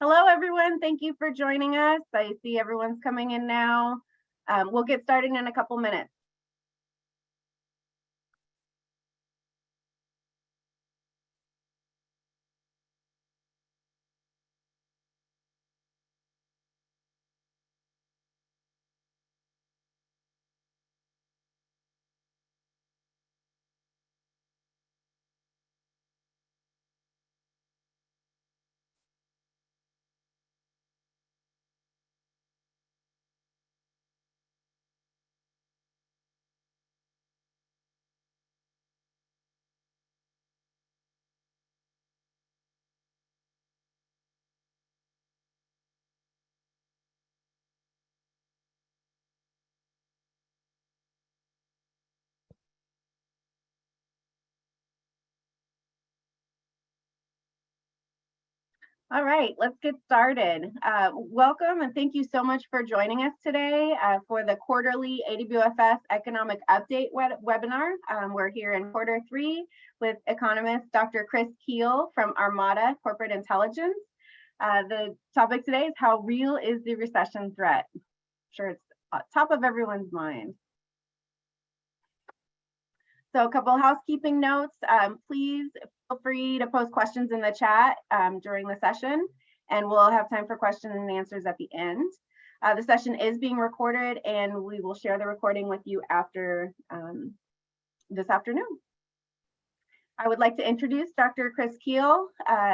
Hello, everyone. Thank you for joining us. I see everyone's coming in now. We'll get started in a couple minutes. All right, let's get started. Welcome and thank you so much for joining us today for the quarterly AWFS Economic Update webinar. We're here in quarter 3 with economist Dr. Kuehl from Armada Corporate Intelligence. The topic today is how real is the recession threat? I'm sure it's top of everyone's mind. So a couple housekeeping notes. Please feel free to post questions in the chat during the session, and we'll have time for questions and answers at the end. The session is being recorded, and we will share the recording with you after this afternoon. I would like to introduce Dr. Kuehl.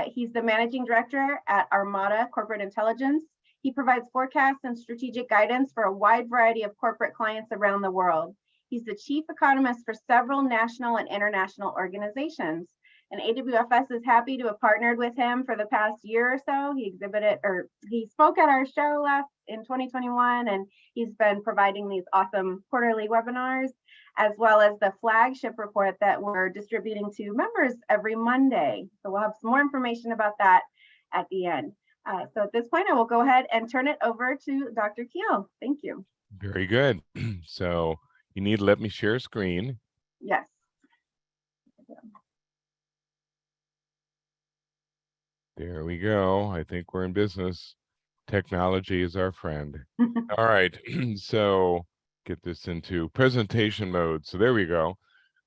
He's the Managing Director at Armada Corporate Intelligence. He provides forecasts and strategic guidance for a wide variety of corporate clients around the world. He's the chief economist for several national and international organizations. And AWFS is happy to have partnered with him for the past year or so. He spoke at our show in 2021, and he's been providing these awesome quarterly webinars, as well as the flagship report that we're distributing to members every Monday. So we'll have some more information about that at the end. So at this point, I will go ahead and turn it over to Dr. Kuehl. Thank you. Very good. So you need to let me share screen. Yes. There we go. I think we're in business. Technology is our friend. All right. So get this into presentation mode. So there we go.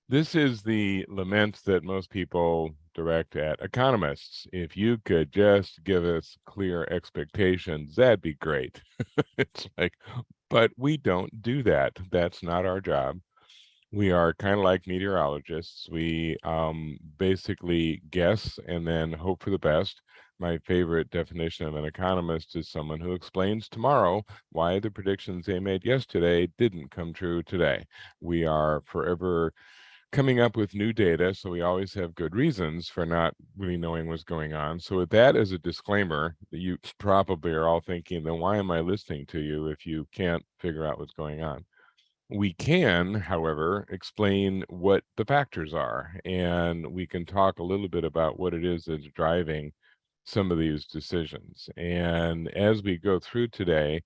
This is the lament that most people direct at economists. If you could just give us clear expectations, that'd be great. It's like, but we don't do that. That's not our job. We are kind of like meteorologists. We basically guess and then hope for the best. My favorite definition of an economist is someone who explains tomorrow why the predictions they made yesterday didn't come true today. We are forever coming up with new data, so we always have good reasons for not really knowing what's going on. So with that as a disclaimer, you probably are all thinking, then why am I listening to you if you can't figure out what's going on? We can, however, explain what the factors are, and we can talk a little bit about what it is that's driving some of these decisions. And as we go through today,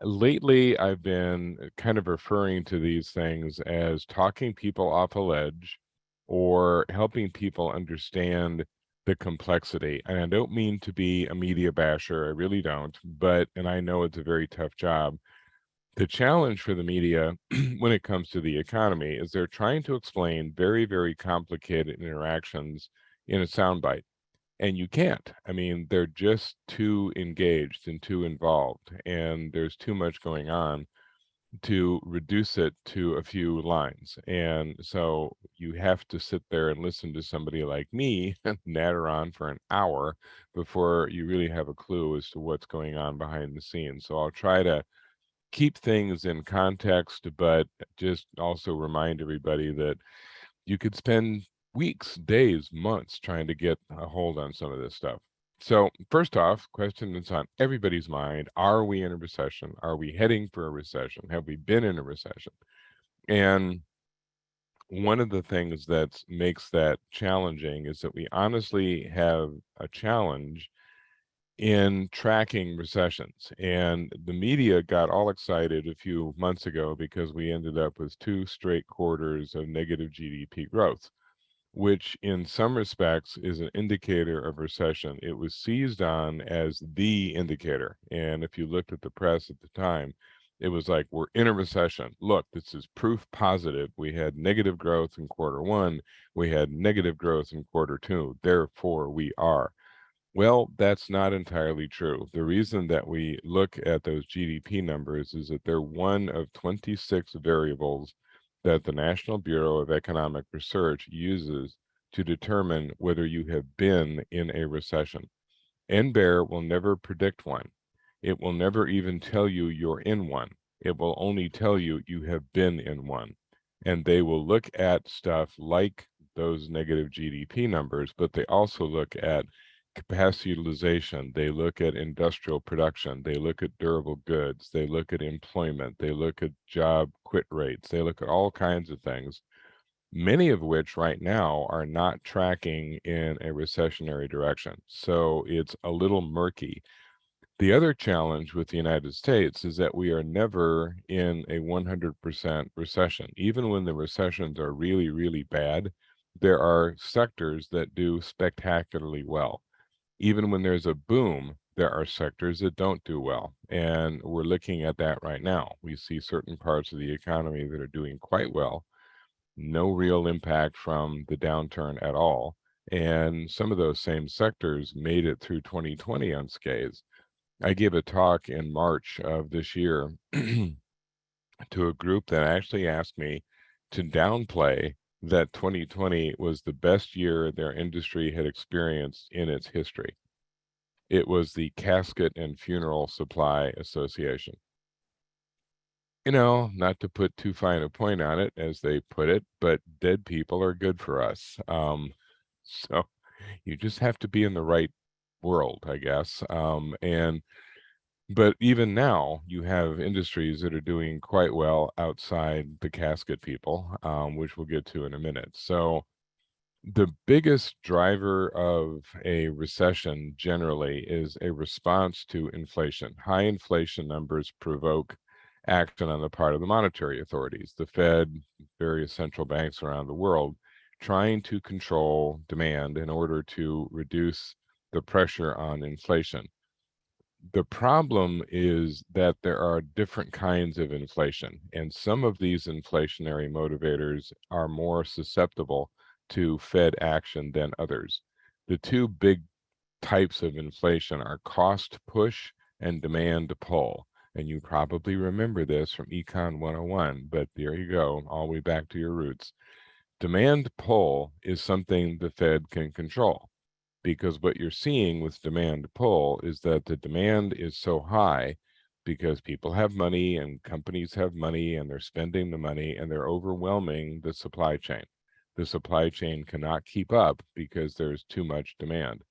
lately I've been kind of referring to these things as talking people off a ledge or helping people understand the complexity. And I don't mean to be a media basher, I really don't, and I know it's a very tough job. The challenge for the media when it comes to the economy is they're trying to explain very, very complicated interactions in a soundbite. And you can't. I mean, they're just too engaged and too involved, and there's too much going on to reduce it to a few lines. And so you have to sit there and listen to somebody like me natter on for an hour before you really have a clue as to what's going on behind the scenes. So I'll try to keep things in context, but just also remind everybody that you could spend weeks, days, months trying to get a hold on some of this stuff. So first off, question that's on everybody's mind, are we in a recession? Are we heading for a recession? Have we been in a recession? And one of the things that makes that challenging is that we honestly have a challenge in tracking recessions. And the media got all excited a few months ago because we ended up with 2 straight quarters of negative GDP growth. which in some respects is an indicator of recession. It was seized on as the indicator. And if you looked at the press at the time, it was like, we're in a recession. Look, this is proof positive. We had negative growth in Q1. We had negative growth in Q2. Therefore, we are. Well, that's not entirely true. The reason that we look at those GDP numbers is that they're one of 26 variables that the National Bureau of Economic Research uses to determine whether you have been in a recession. NBER will never predict one. It will never even tell you you're in one. It will only tell you you have been in one. And they will look at stuff like those negative GDP numbers, but they also look at capacity utilization. They look at industrial production. They look at durable goods. They look at employment. They look at job quit rates. They look at all kinds of things, many of which right now are not tracking in a recessionary direction. So it's a little murky. The other challenge with the United States is that we are never in a 100% recession. Even when the recessions are really, really bad, there are sectors that do spectacularly well. Even when there's a boom, there are sectors that don't do well. And we're looking at that right now. We see certain parts of the economy that are doing quite well, no real impact from the downturn at all. And some of those same sectors made it through 2020 unscathed. I gave a talk in March of this year to a group that actually asked me to downplay that 2020 was the best year their industry had experienced in its history. It was the Casket and Funeral Supply Association. You know, not to put too fine a point on it, as they put it, but dead people are good for us. So you just have to be in the right world, I guess. But even now, you have industries that are doing quite well outside the casket people, which we'll get to in a minute. So the biggest driver of a recession generally is a response to inflation. High inflation numbers provoke action on the part of the monetary authorities, the Fed, various central banks around the world, trying to control demand in order to reduce the pressure on inflation. The problem is that there are different kinds of inflation, and some of these inflationary motivators are more susceptible to Fed action than others. The two big types of inflation are cost push and demand pull. And you probably remember this from Econ 101, but there you go, all the way back to your roots. Demand pull is something the Fed can control, because what you're seeing with demand pull is that the demand is so high because people have money and companies have money and they're spending the money and they're overwhelming the supply chain. The supply chain cannot keep up because there's too much demand.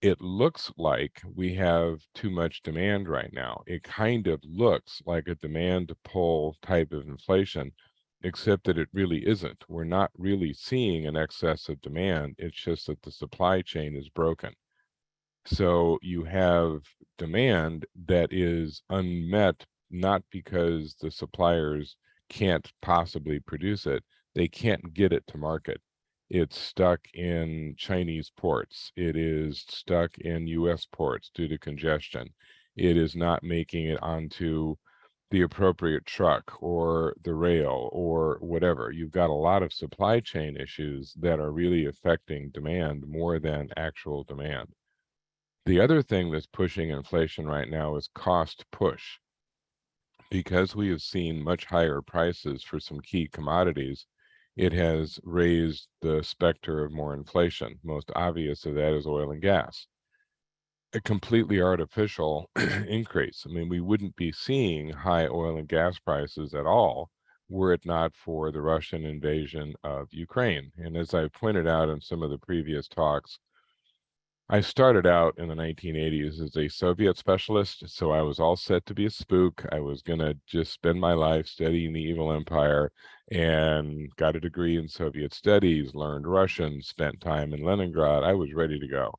It looks like we have too much demand right now. It kind of looks like a demand pull type of inflation, except that it really isn't. We're not really seeing an excess of demand. It's just that the supply chain is broken. So you have demand that is unmet, not because the suppliers can't possibly produce it, they can't get it to market. It's stuck in Chinese ports. It is stuck in US ports due to congestion. It is not making it onto the appropriate truck or the rail or whatever. You've got a lot of supply chain issues that are really affecting demand more than actual demand. The other thing that's pushing inflation right now is cost push. Because we have seen much higher prices for some key commodities, it has raised the specter of more inflation. Most obvious of that is oil and gas. A completely artificial increase. I mean, we wouldn't be seeing high oil and gas prices at all were it not for the Russian invasion of Ukraine. And as I pointed out in some of the previous talks, I started out in the 1980s as a Soviet specialist, so I was all set to be a spook. I was going to just spend my life studying the evil empire, and got a degree in Soviet studies, learned Russian, spent time in Leningrad. I was ready to go.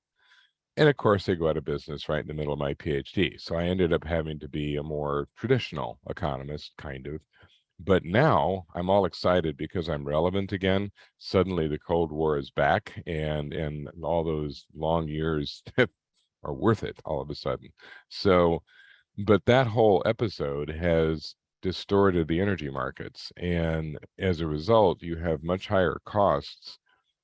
And of course, they go out of business right in the middle of my PhD. So I ended up having to be a more traditional economist, kind of. But now I'm all excited because I'm relevant again. Suddenly the Cold War is back, and all those long years are worth it all of a sudden. So, but that whole episode has distorted the energy markets, and as a result, you have much higher costs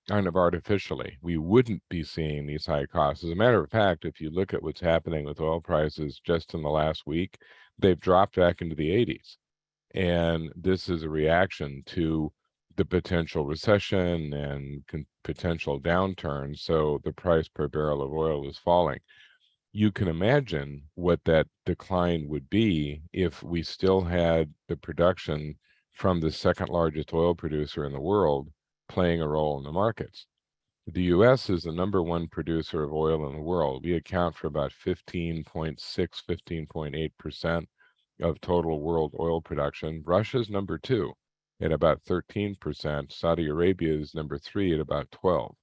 kind of artificially. We wouldn't be seeing these high costs. As a matter of fact, if you look at what's happening with oil prices just in the last week, they've dropped back into the 80s. And this is a reaction to the potential recession and potential downturn. So the price per barrel of oil is falling. You can imagine what that decline would be if we still had the production from the second largest oil producer in the world playing a role in the markets. The US is the #1 producer of oil in the world. We account for about 15.6, 15.8% of total world oil production. Russia's #2 at about 13%. Saudi Arabia is #3 at about 12.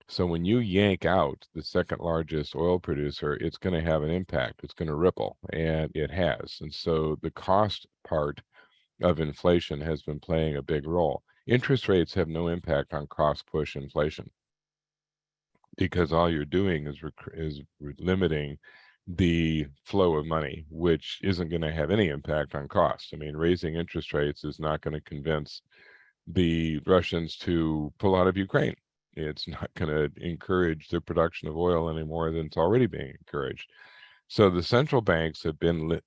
So when you yank out the second largest oil producer, it's going to have an impact. It's going to ripple, and it has. And so the cost part of inflation has been playing a big role. Interest rates have no impact on cost push inflation because all you're doing is limiting the flow of money, which isn't going to have any impact on cost. I mean, raising interest rates is not going to convince the Russians to pull out of Ukraine. It's not going to encourage the production of oil any more than it's already being encouraged. So the central banks have been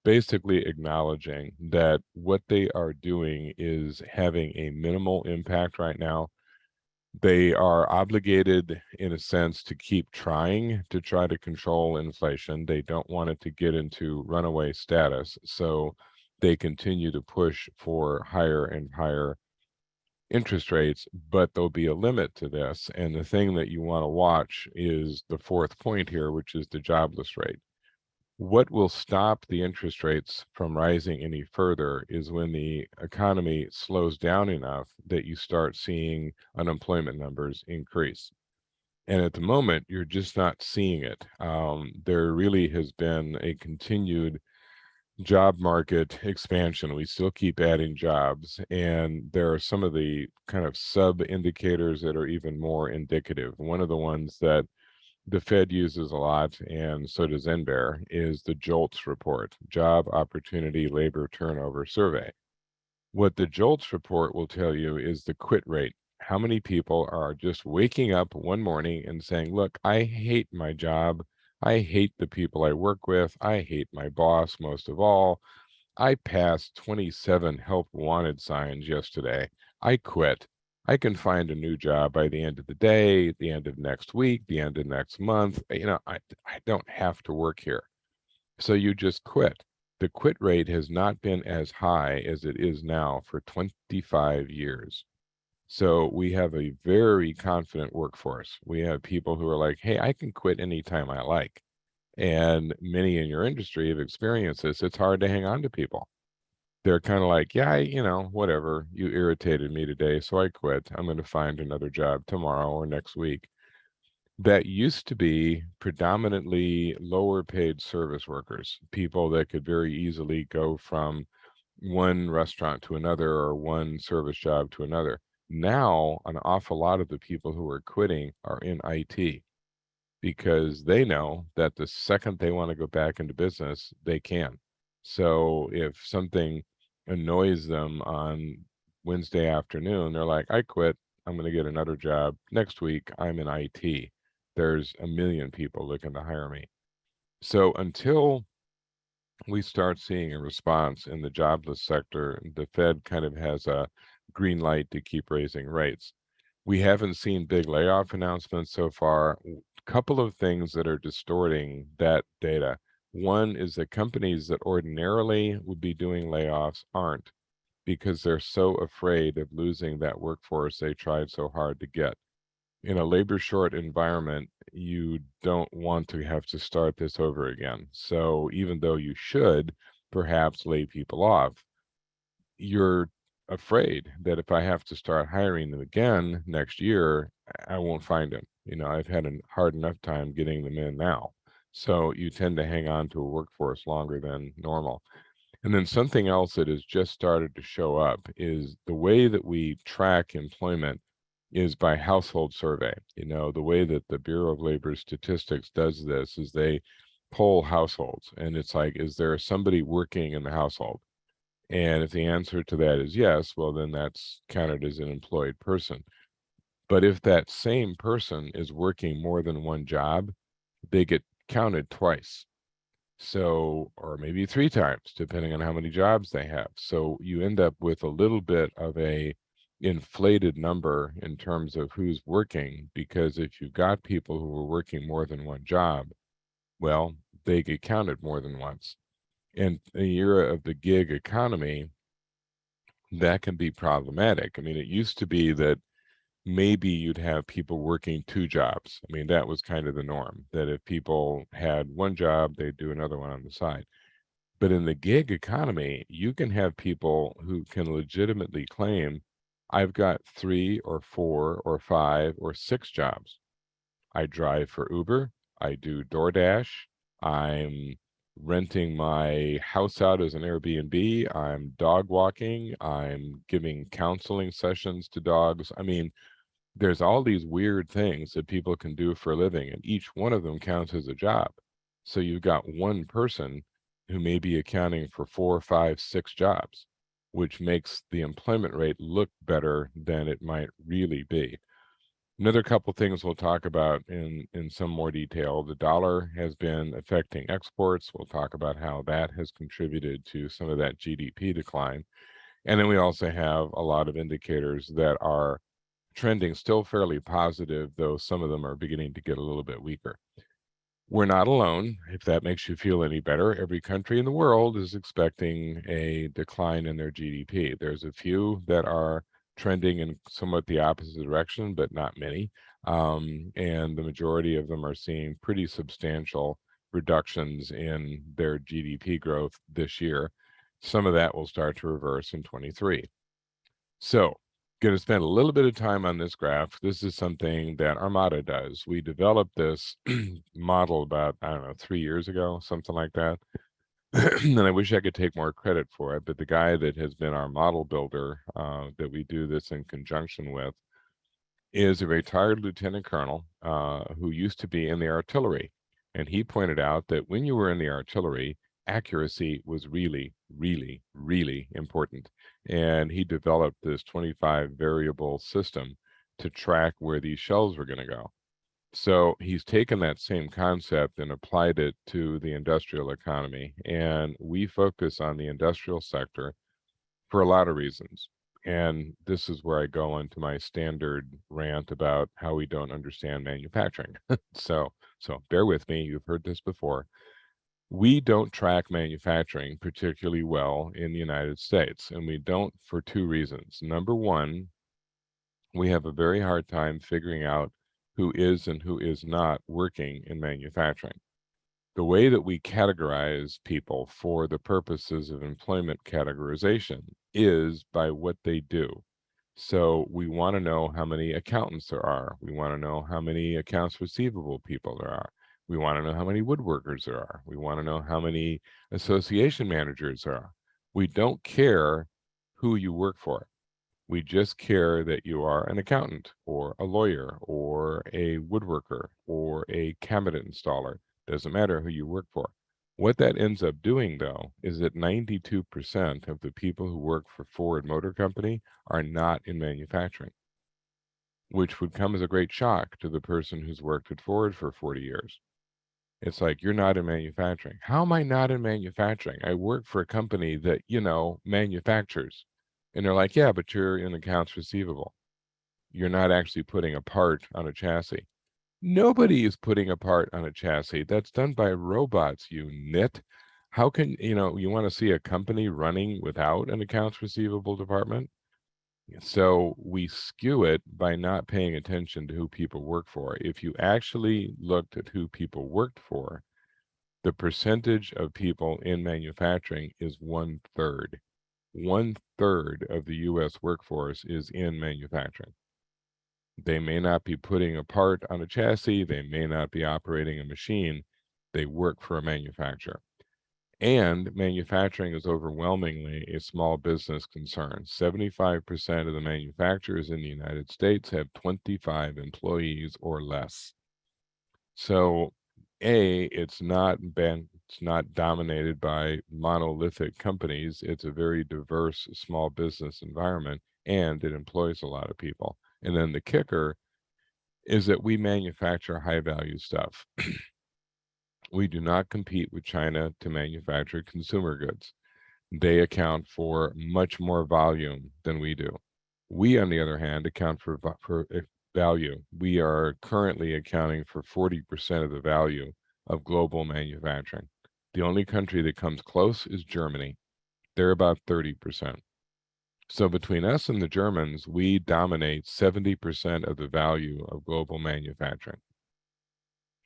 basically acknowledging that what they are doing is having a minimal impact right now. They are obligated, in a sense, to keep trying to control inflation. They don't want it to get into runaway status. So they continue to push for higher and higher interest rates, but there'll be a limit to this. And the thing that you want to watch is the fourth point here, which is the jobless rate. What will stop the interest rates from rising any further is when the economy slows down enough that you start seeing unemployment numbers increase. And at the moment, you're just not seeing it. There really has been a continued job market expansion. We still keep adding jobs, and there are some of the kind of sub indicators that are even more indicative. One of the ones that the Fed uses a lot, and so does NBER, is the JOLTS report, Job Opportunity Labor Turnover Survey. What the JOLTS report will tell you is the quit rate. How many people are just waking up one morning and saying, look, I hate my job. I hate the people I work with. I hate my boss most of all. I passed 27 help wanted signs yesterday. I quit. I can find a new job by the end of the day, the end of next week, the end of next month. I don't have to work here. So you just quit. The quit rate has not been as high as it is now for 25 years. So we have a very confident workforce. We have people who are like, hey, I can quit anytime I like. And many in your industry have experienced this. It's hard to hang on to people. They're kind of like, yeah, whatever. You irritated me today, so I quit. I'm going to find another job tomorrow or next week. That used to be predominantly lower paid service workers, people that could very easily go from one restaurant to another or one service job to another. Now, an awful lot of the people who are quitting are in IT because they know that the second they want to go back into business, they can. So if something annoys them on Wednesday afternoon, they're like, I quit. I'm going to get another job. Next week, I'm in IT. There's a million people looking to hire me. So until we start seeing a response in the jobless sector, the Fed kind of has a green light to keep raising rates. We haven't seen big layoff announcements so far. Couple of things that are distorting that data. One is that companies that ordinarily would be doing layoffs aren't because they're so afraid of losing that workforce they tried so hard to get. In a labor short environment, you don't want to have to start this over again. So even though you should perhaps lay people off, you're afraid that if I have to start hiring them again next year, I won't find them. I've had a hard enough time getting them in now. So you tend to hang on to a workforce longer than normal. And then something else that has just started to show up is the way that we track employment is by household survey. You know, the way that the Bureau of Labor Statistics does this is they poll households, and it's like, is there somebody working in the household? And if the answer to that is yes, well, then that's counted as an employed person. But if that same person is working more than one job, they get counted twice. So, or maybe 3 times, depending on how many jobs they have. So you end up with a little bit of a inflated number in terms of who's working, because if you've got people who are working more than one job, well, they get counted more than once. In the era of the gig economy, that can be problematic. I mean, it used to be that maybe you'd have people working 2 jobs. I mean, that was kind of the norm, that if people had one job, they'd do another one on the side. But in the gig economy, you can have people who can legitimately claim, I've got 3 or 4 or 5 or 6 jobs. I drive for Uber, I do DoorDash, I'm renting my house out as an Airbnb, I'm dog walking, I'm giving counseling sessions to dogs. I mean, there's all these weird things that people can do for a living, and each one of them counts as a job. So you've got one person who may be accounting for 4, 5, 6 jobs, which makes the employment rate look better than it might really be. Another couple things we'll talk about in some more detail. The dollar has been affecting exports. We'll talk about how that has contributed to some of that GDP decline. And then we also have a lot of indicators that are trending still fairly positive, though some of them are beginning to get a little bit weaker. We're not alone, if that makes you feel any better. Every country in the world is expecting a decline in their GDP. There's a few that are trending in somewhat the opposite direction, but not many. And the majority of them are seeing pretty substantial reductions in their GDP growth this year. Some of that will start to reverse in 23. So, going to spend a little bit of time on this graph. This is something that Armada does. We developed this model about, I don't know, 3 years ago, something like that. And I wish I could take more credit for it, but the guy that has been our model builder that we do this in conjunction with is a retired lieutenant colonel who used to be in the artillery. And he pointed out that when you were in the artillery, accuracy was really, really, really important. And he developed this 25 variable system to track where these shells were going to go. So he's taken that same concept and applied it to the industrial economy. And we focus on the industrial sector for a lot of reasons. And this is where I go into my standard rant about how we don't understand manufacturing. So bear with me. You've heard this before. We don't track manufacturing particularly well in the United States, and we don't for 2 reasons. Number one, we have a very hard time figuring out who is and who is not working in manufacturing. The way that we categorize people for the purposes of employment categorization is by what they do. So we want to know how many accountants there are. We want to know how many accounts receivable people there are. We want to know how many woodworkers there are. We want to know how many association managers there are. We don't care who you work for. We just care that you are an accountant or a lawyer or a woodworker or a cabinet installer. Doesn't matter who you work for. What that ends up doing, though, is that 92% of the people who work for Ford Motor Company are not in manufacturing, which would come as a great shock to the person who's worked at Ford for 40 years. It's like, you're not in manufacturing. How am I not in manufacturing? I work for a company that, manufactures. And they're like, yeah, but you're in accounts receivable. You're not actually putting a part on a chassis. Nobody is putting a part on a chassis. That's done by robots, you nit. How can, you want to see a company running without an accounts receivable department? So we skew it by not paying attention to who people work for. If you actually looked at who people worked for, the percentage of people in manufacturing is 1/3. 1/3 of the US workforce is in manufacturing. They may not be putting a part on a chassis, they may not be operating a machine, they work for a manufacturer. And manufacturing is overwhelmingly a small business concern. 75% of the manufacturers in the United States have 25 employees or less. So it's not dominated by monolithic companies. It's a very diverse small business environment, and it employs a lot of people. And then the kicker is that we manufacture high value stuff. We do not compete with China to manufacture consumer goods. They account for much more volume than we do. We, on the other hand, account for value. We are currently accounting for 40% of the value of global manufacturing. The only country that comes close is Germany. They're about 30%. So between us and the Germans, we dominate 70% of the value of global manufacturing.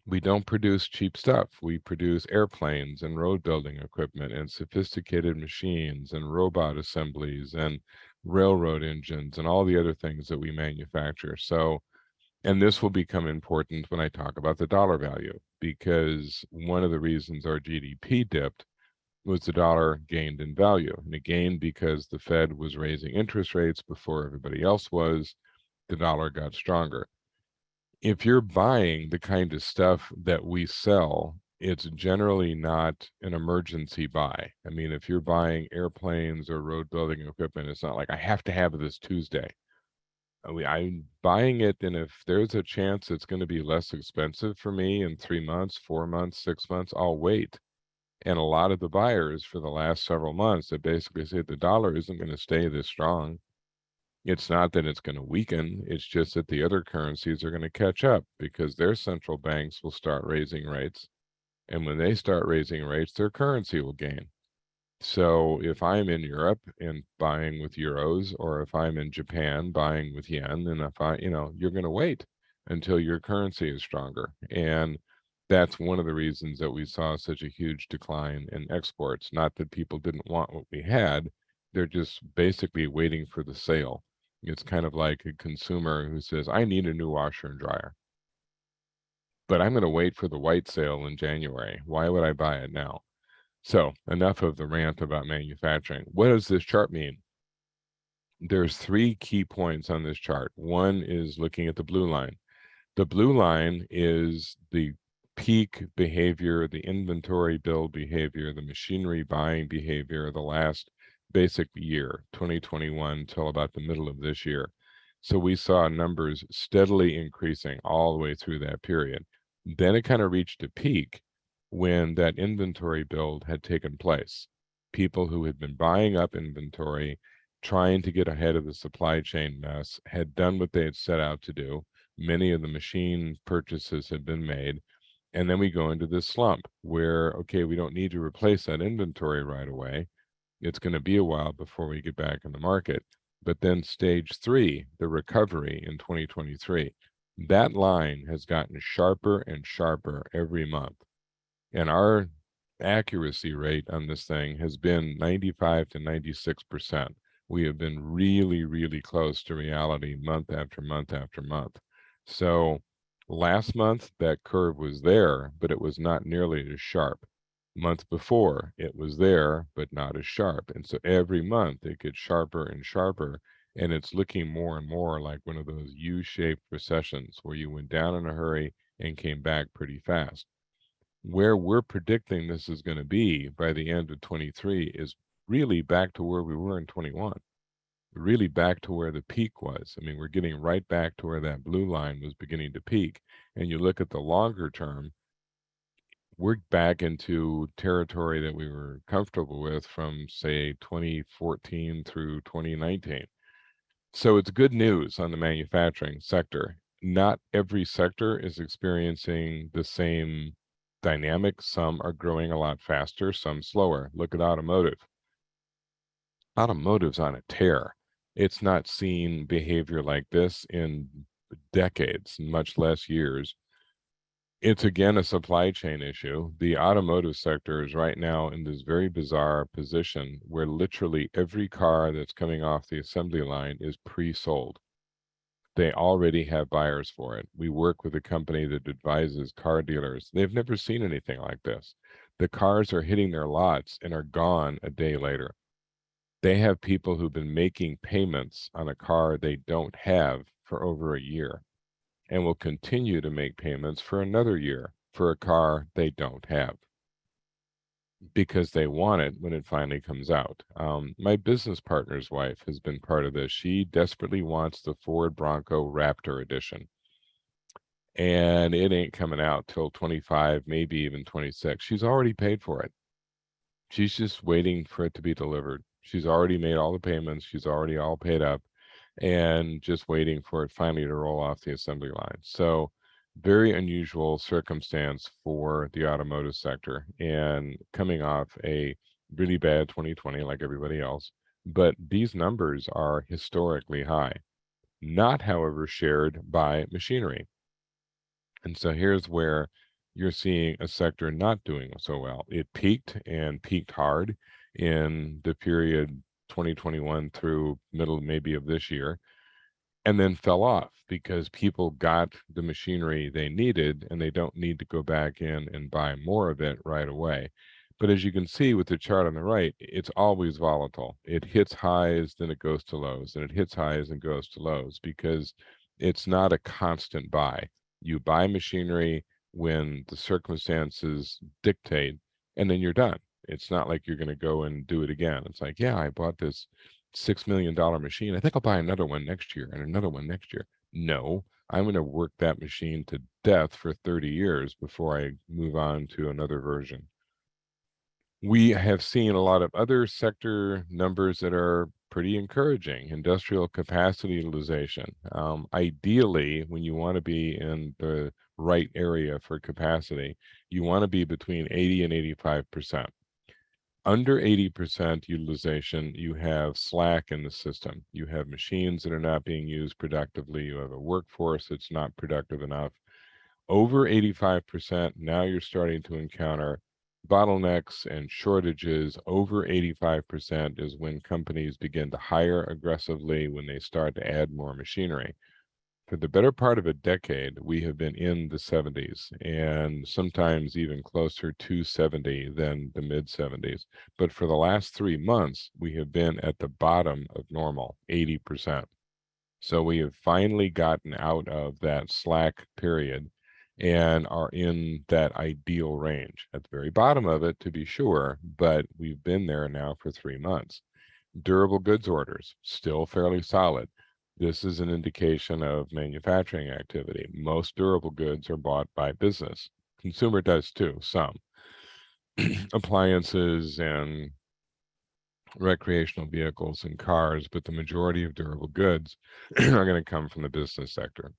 We don't produce cheap stuff. We produce airplanes and road building equipment and sophisticated machines and robot assemblies and railroad engines and all the other things that we manufacture. So, and this will become important when I talk about the dollar value, because one of the reasons our GDP dipped was the dollar gained in value. And it gained because the Fed was raising interest rates before everybody else was. The dollar got stronger. If you're buying the kind of stuff that we sell, it's generally not an emergency buy. I mean, if you're buying airplanes or road building equipment, it's not like I have to have this Tuesday. I'm buying it, and if there's a chance it's going to be less expensive for me in 3 months, 4 months, 6 months, I'll wait. And a lot of the buyers for the last several months that basically say the dollar isn't going to stay this strong. It's not that it's going to weaken. It's just that the other currencies are going to catch up because their central banks will start raising rates. And when they start raising rates, their currency will gain. So if I'm in Europe and buying with euros, or if I'm in Japan buying with yen, and if you're going to wait until your currency is stronger. And that's one of the reasons that we saw such a huge decline in exports. Not that people didn't want what we had. They're just basically waiting for the sale. It's kind of like a consumer who says, I need a new washer and dryer, but I'm going to wait for the white sale in January. Why would I buy it now? So enough of the rant about manufacturing. What does this chart mean? There's 3 key points on this chart. One is looking at the blue line. The blue line is the peak behavior, the inventory build behavior, the machinery buying behavior, the last basic year, 2021 till about the middle of this year. So we saw numbers steadily increasing all the way through that period. Then it kind of reached a peak when that inventory build had taken place. People who had been buying up inventory, trying to get ahead of the supply chain mess, had done what they had set out to do. Many of the machine purchases had been made. And then we go into this slump where, okay, we don't need to replace that inventory right away. It's going to be a while before we get back in the market. But then stage 3, the recovery in 2023, that line has gotten sharper and sharper every month. And our accuracy rate on this thing has been 95 to 96%. We have been really, really close to reality month after month after month. So last month, that curve was there, but it was not nearly as sharp. Month before, it was there, but not as sharp. And so every month it gets sharper and sharper. And it's looking more and more like one of those U-shaped recessions where you went down in a hurry and came back pretty fast. Where we're predicting this is going to be by the end of 23 is really back to where we were in 21. Really back to where the peak was. I mean, we're getting right back to where that blue line was beginning to peak. And you look at the longer term, we're back into territory that we were comfortable with from, say, 2014 through 2019. So it's good news on the manufacturing sector. Not every sector is experiencing the same dynamic. Some are growing a lot faster, some slower. Look at automotive. Automotive's on a tear. It's not seen behavior like this in decades, much less years. It's again a supply chain issue. The automotive sector is right now in this very bizarre position where literally every car that's coming off the assembly line is pre-sold. They already have buyers for it. We work with a company that advises car dealers. They've never seen anything like this. The cars are hitting their lots and are gone a day later. They have people who've been making payments on a car they don't have for over a year and will continue to make payments for another year for a car they don't have because they want it when it finally comes out. My business partner's wife has been part of this. She desperately wants the Ford Bronco Raptor edition, and it ain't coming out till 25, maybe even 26. She's already paid for it. She's just waiting for it to be delivered. She's already made all the payments. She's already all paid up and just waiting for it finally to roll off the assembly line. So very unusual circumstance for the automotive sector and coming off a really bad 2020 like everybody else. But these numbers are historically high, not however shared by machinery. And so here's where you're seeing a sector not doing so well. It peaked and peaked hard in the period 2021 through middle maybe of this year, and then fell off because people got the machinery they needed and they don't need to go back in and buy more of it right away. But as you can see with the chart on the right, it's always volatile. It hits highs, then it goes to lows, and it hits highs and goes to lows because it's not a constant buy. You buy machinery when the circumstances dictate, and then you're done. It's not like you're going to go and do it again. It's like, yeah, I bought this $6 million machine. I think I'll buy another one next year and another one next year. No, I'm going to work that machine to death for 30 years before I move on to another version. We have seen a lot of other sector numbers that are pretty encouraging. Industrial capacity utilization. Ideally, when you want to be in the right area for capacity, you want to be between 80 and 85%. Under 80% utilization, you have slack in the system. You have machines that are not being used productively. You have a workforce that's not productive enough. Over 85%, now you're starting to encounter bottlenecks and shortages. Over 85% is when companies begin to hire aggressively, when they start to add more machinery. For the better part of a decade, we have been in the 70s and sometimes even closer to 70 than the mid 70s. But for the last 3 months, we have been at the bottom of normal, 80%. So we have finally gotten out of that slack period and are in that ideal range. At the very bottom of it, to be sure, but we've been there now for 3 months. Durable goods orders, still fairly solid. This is an indication of manufacturing activity. Most durable goods are bought by business. Consumer does too, some. Appliances and recreational vehicles and cars, but the majority of durable goods are going to come from the business sector.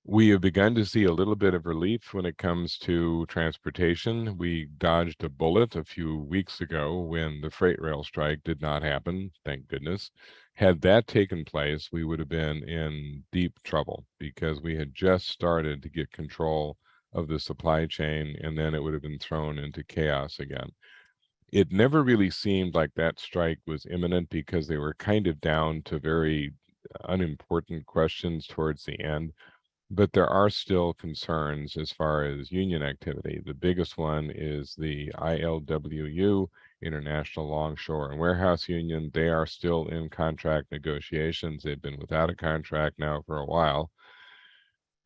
We have begun to see a little bit of relief when it comes to transportation. We dodged a bullet a few weeks ago when the freight rail strike did not happen, thank goodness. Had that taken place, we would have been in deep trouble because we had just started to get control of the supply chain, and then it would have been thrown into chaos again. It never really seemed like that strike was imminent because they were kind of down to very unimportant questions towards the end. But there are still concerns as far as union activity. The biggest one is the ILWU, International Longshore and Warehouse Union. They are still in contract negotiations. They've been without a contract now for a while.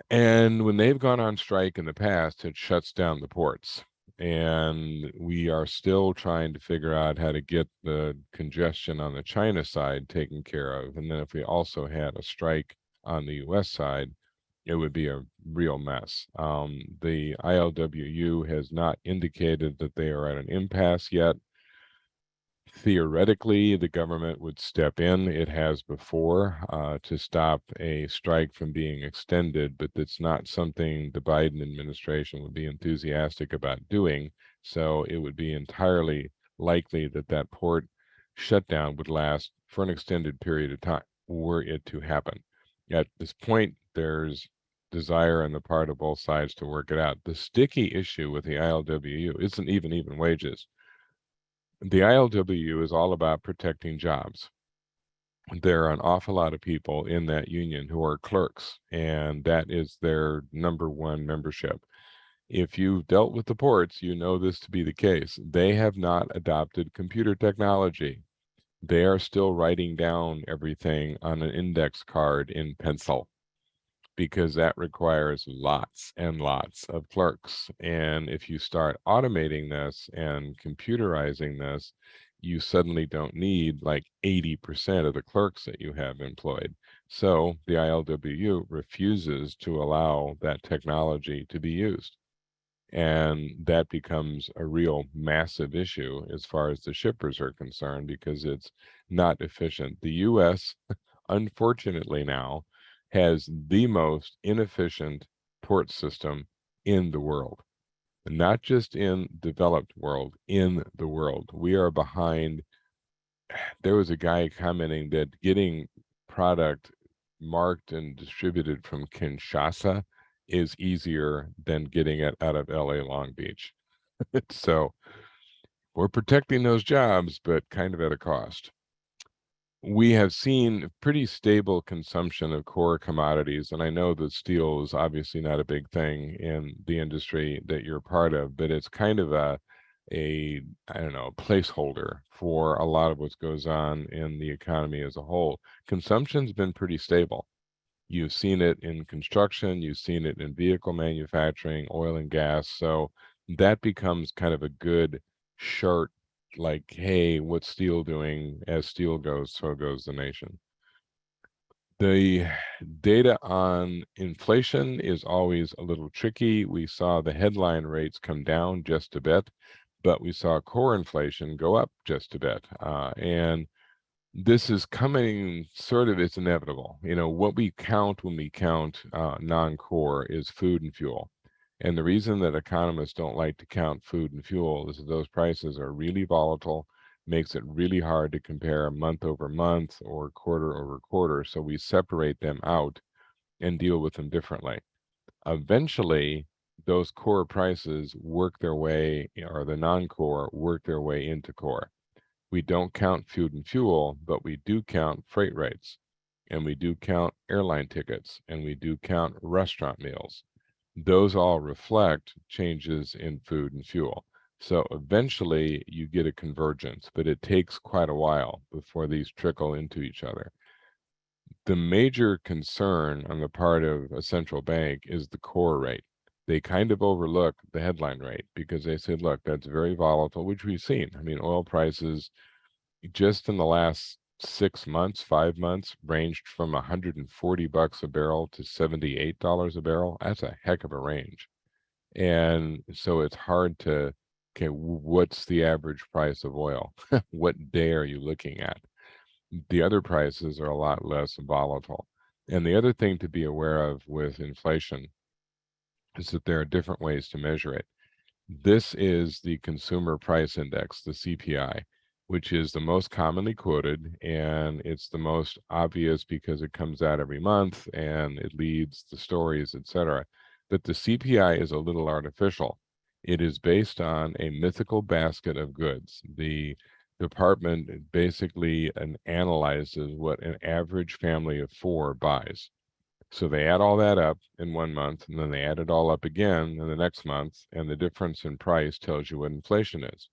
And when they've gone on strike in the past, it shuts down the ports. And we are still trying to figure out how to get the congestion on the China side taken care of. And then if we also had a strike on the US side, it would be a real mess. The ILWU has not indicated that they are at an impasse yet. Theoretically, the government would step in. It has before to stop a strike from being extended, but that's not something the Biden administration would be enthusiastic about doing. So it would be entirely likely that that port shutdown would last for an extended period of time were it to happen. At this point, there's desire on the part of both sides to work it out. The sticky issue with the ILWU isn't even wages. The ILWU is all about protecting jobs. There are an awful lot of people in that union who are clerks, and that is their number one membership. If you've dealt with the ports, you know this to be the case. They have not adopted computer technology. They are still writing down everything on an index card in pencil, because that requires lots and lots of clerks. And if you start automating this and computerizing this, you suddenly don't need like 80% of the clerks that you have employed. So the ILWU refuses to allow that technology to be used. And that becomes a real massive issue as far as the shippers are concerned, because it's not efficient. The US, unfortunately now, has the most inefficient port system in the world. Not just in developed world, in the world. We are behind. There was a guy commenting that getting product marked and distributed from Kinshasa is easier than getting it out of LA Long Beach. So we're protecting those jobs, but kind of at a cost. We have seen pretty stable consumption of core commodities, and I know that steel is obviously not a big thing in the industry that you're part of, but it's kind of a I don't know, placeholder for a lot of what goes on in the economy as a whole. Consumption's been pretty stable. You've seen it in construction, you've seen it in vehicle manufacturing, oil and gas. So that becomes kind of a good chart, like, hey, what's steel doing? As steel goes, so goes the nation. The data on inflation is always a little tricky. We saw the headline rates come down just a bit, but we saw core inflation go up just a bit. And this is coming sort of, it's inevitable. You know, what we count when we count non-core is food and fuel. And the reason that economists don't like to count food and fuel is that those prices are really volatile, makes it really hard to compare month over month or quarter over quarter. So we separate them out and deal with them differently. Eventually, those core prices work their way, or the non-core work their way into core. We don't count food and fuel, but we do count freight rates, and we do count airline tickets, and we do count restaurant meals. Those all reflect changes in food and fuel. So eventually you get a convergence, but it takes quite a while before these trickle into each other. The major concern on the part of a central bank is the core rate. They kind of overlook the headline rate because they said, look, that's very volatile, which we've seen. I mean, oil prices just in the last 6 months, 5 months, ranged from $140 a barrel to $78 a barrel. That's a heck of a range. And so it's hard to, okay, what's the average price of oil? What day are you looking at? The other prices are a lot less volatile. And the other thing to be aware of with inflation is that there are different ways to measure it. This is the Consumer Price Index, the CPI, which is the most commonly quoted, and it's the most obvious because it comes out every month and it leads the stories, etc. But the CPI is a little artificial. It is based on a mythical basket of goods. The department basically analyzes what an average family of 4 buys. So they add all that up in 1 month, and then they add it all up again in the next month, and the difference in price tells you what inflation is,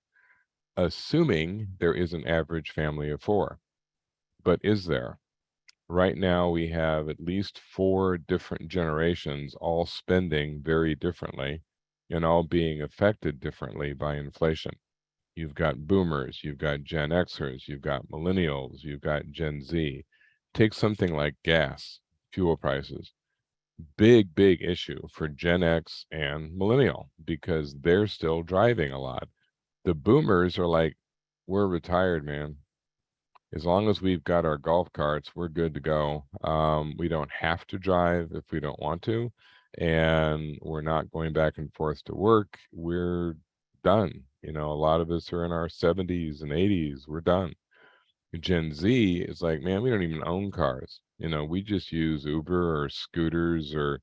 assuming there is an average family of 4. But is there? Right now, we have at least 4 different generations all spending very differently and all being affected differently by inflation. You've got boomers, you've got Gen Xers, you've got millennials, you've got Gen Z. Take something like gas, fuel prices. Big issue for Gen X and millennial because they're still driving a lot. The boomers are like, we're retired, man. As long as we've got our golf carts, we're good to go. We don't have to drive if we don't want to, and we're not going back and forth to work. We're done. You know, a lot of us are in our 70s and 80s. We're done. Gen Z is like, man, we don't even own cars. You know, we just use Uber or scooters, or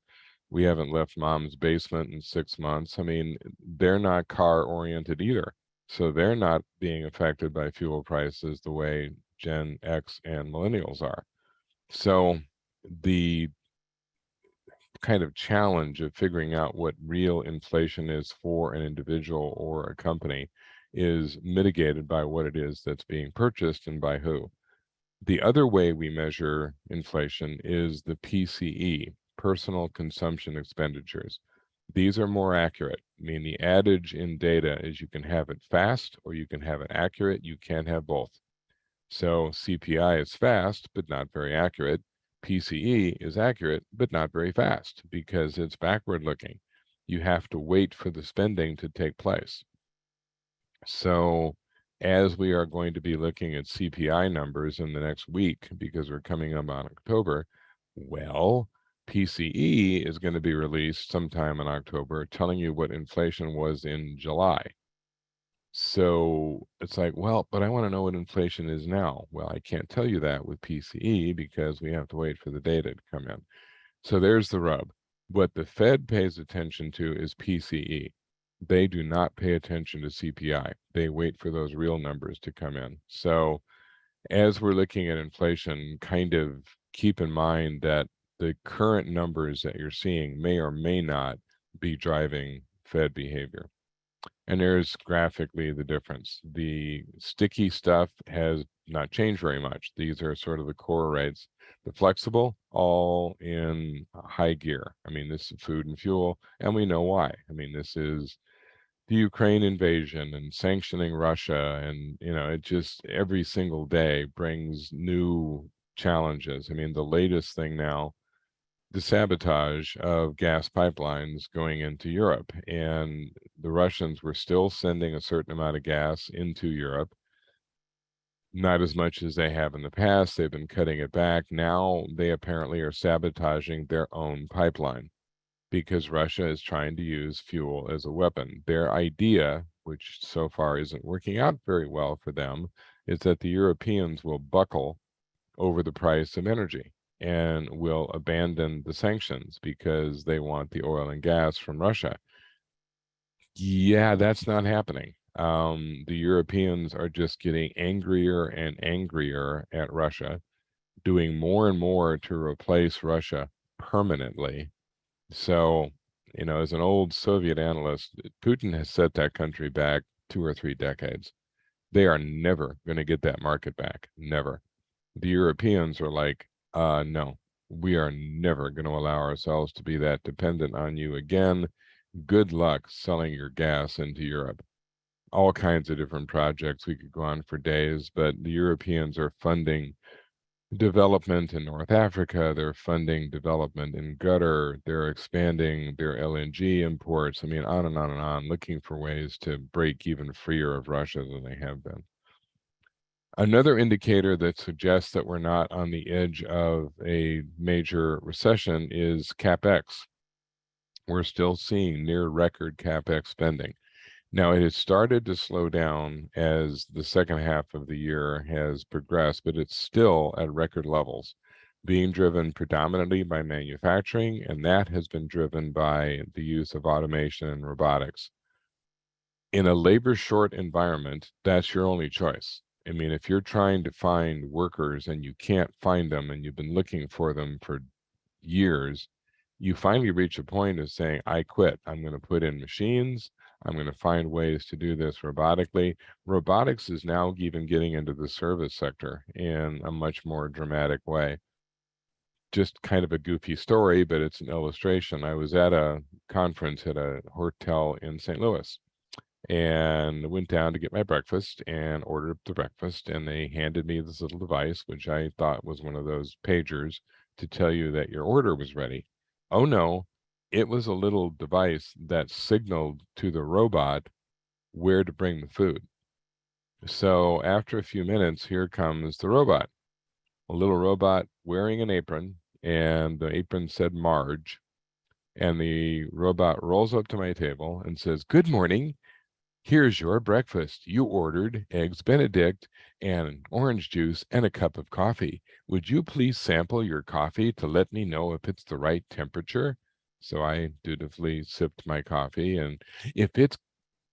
we haven't left mom's basement in 6 months. I mean, they're not car oriented either. So they're not being affected by fuel prices the way Gen X and millennials are. So the kind of challenge of figuring out what real inflation is for an individual or a company is mitigated by what it is that's being purchased and by who. The other way we measure inflation is the PCE, personal consumption expenditures. These are more accurate. I mean, the adage in data is you can have it fast or you can have it accurate. You can't have both. So CPI is fast, but not very accurate. PCE is accurate, but not very fast because it's backward looking. You have to wait for the spending to take place. So as we are going to be looking at CPI numbers in the next week, because we're coming up on October, well, PCE is going to be released sometime in October, telling you what inflation was in July. So it's like, well, but I want to know what inflation is now. Well, I can't tell you that with PCE because we have to wait for the data to come in. So there's the rub. What the Fed pays attention to is PCE. They do not pay attention to CPI. They wait for those real numbers to come in. So as we're looking at inflation, kind of keep in mind that the current numbers that you're seeing may or may not be driving Fed behavior. And there's graphically the difference. The sticky stuff has not changed very much. These are sort of the core rates. The flexible, all in high gear. I mean, this is food and fuel, and we know why. I mean, this is the Ukraine invasion and sanctioning Russia, and it just every single day brings new challenges. I mean, the latest thing now, the sabotage of gas pipelines going into Europe. And the Russians were still sending a certain amount of gas into Europe, not as much as they have in the past. They've been cutting it back. Now they apparently are sabotaging their own pipeline because Russia is trying to use fuel as a weapon. Their idea, which so far isn't working out very well for them, is that the Europeans will buckle over the price of energy and will abandon the sanctions because they want the oil and gas from Russia. Yeah, that's not happening. The Europeans are just getting angrier and angrier at Russia, doing more and more to replace Russia permanently. So, as an old Soviet analyst, Putin has set that country back 2 or 3 decades. They are never going to get that market back. Never. The Europeans are like, no, we are never going to allow ourselves to be that dependent on you again. Good luck selling your gas into Europe. All kinds of different projects. We could go on for days, but the Europeans are funding development in North Africa. They're funding development in Qatar. They're expanding their LNG imports. I mean, on and on and on, looking for ways to break even freer of Russia than they have been. Another indicator that suggests that we're not on the edge of a major recession is CapEx. We're still seeing near record CapEx spending. Now, it has started to slow down as the second half of the year has progressed, but it's still at record levels, being driven predominantly by manufacturing, and that has been driven by the use of automation and robotics. In a labor short environment, that's your only choice. I mean, if you're trying to find workers and you can't find them and you've been looking for them for years, you finally reach a point of saying, I quit. I'm going to put in machines. I'm going to find ways to do this robotically. Robotics is now even getting into the service sector in a much more dramatic way. Just kind of a goofy story, but it's an illustration. I was at a conference at a hotel in St. Louis, and went down to get my breakfast and ordered the breakfast, and they handed me this little device, which I thought was one of those pagers to tell you that your order was ready. Oh no, it was a little device that signaled to the robot where to bring the food. So after a few minutes, here comes the robot, a little robot wearing an apron, and the apron said Marge, and the robot rolls up to my table and says, "Good morning. Here's your breakfast. You ordered eggs Benedict and orange juice and a cup of coffee. Would you please sample your coffee to let me know if it's the right temperature?" So I dutifully sipped my coffee, and if it's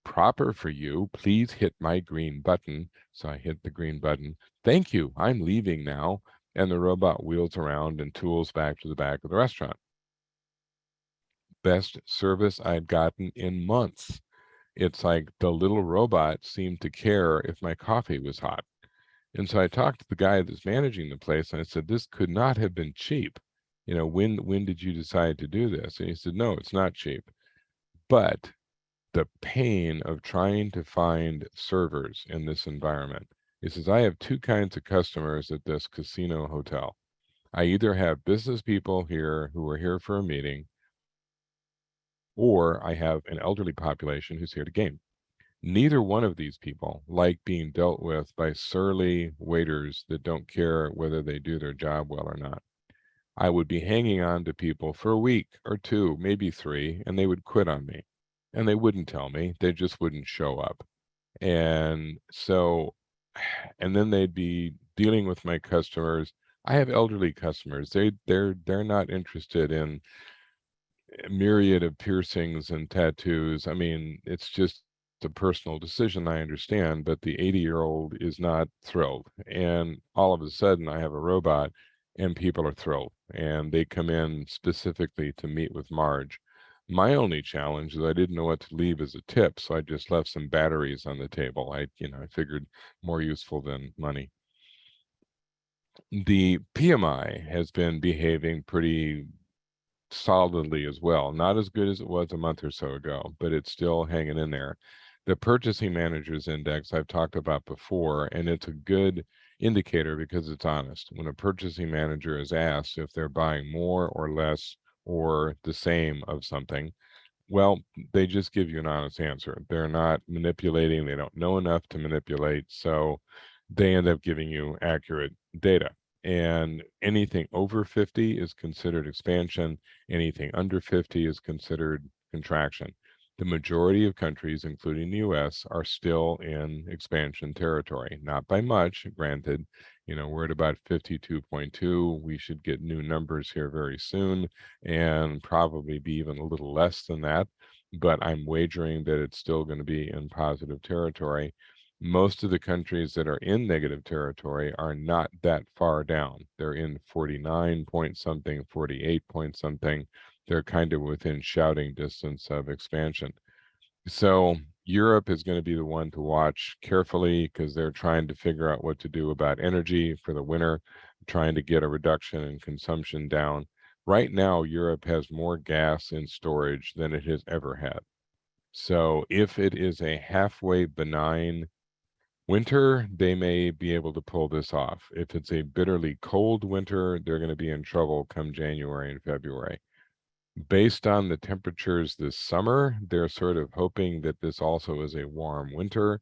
proper for you, please hit my green button. So I hit the green button. Thank you. I'm leaving now. And the robot wheels around and tools back to the back of the restaurant. best service I'd gotten in months. It's like the little robot seemed to care if my coffee was hot. And so I talked to the guy that's managing the place, and I said, this could not have been cheap. You know, when did you decide to do this? And he said, no, it's not cheap. But the pain of trying to find servers in this environment. He says, I have two kinds of customers at this casino hotel. I either have business people here who are here for a meeting, or I have an elderly population who's here to game. Neither one of these people like being dealt with by surly waiters that don't care whether they do their job well or not. I would be hanging on to people for a week or two, maybe 3, and they would quit on me. And they wouldn't tell me, they just wouldn't show up. And so, and then they'd be dealing with my customers. I have elderly customers. They're not interested in a myriad of piercings and tattoos. I mean, it's just a personal decision, I understand, but the 80-year-old is not thrilled. And all of a sudden, I have a robot and people are thrilled. And they come in specifically to meet with Marge. My only challenge is I didn't know what to leave as a tip, so I just left some batteries on the table. I figured more useful than money. The PMI has been behaving pretty solidly as well. Not as good as it was a month or so ago, but it's still hanging in there. The Purchasing Managers Index I've talked about before, and it's a good indicator because it's honest. When a purchasing manager is asked if they're buying more or less or the same of something, well, they just give you an honest answer. They're not manipulating, they don't know enough to manipulate, so they end up giving you accurate data. And anything over 50 is considered expansion, anything under 50 is considered contraction. The majority of countries, including the US, are still in expansion territory. Not by much, granted. We're at about 52.2. We should get new numbers here very soon and probably be even a little less than that. But I'm wagering that it's still going to be in positive territory. Most of the countries that are in negative territory are not that far down. They're in 49 point something, 48 point something. They're kind of within shouting distance of expansion. So Europe is going to be the one to watch carefully because they're trying to figure out what to do about energy for the winter, trying to get a reduction in consumption down. Right now, Europe has more gas in storage than it has ever had. So if it is a halfway benign winter, they may be able to pull this off. If it's a bitterly cold winter, they're going to be in trouble come January and February. Based on the temperatures this summer, they're sort of hoping that this also is a warm winter,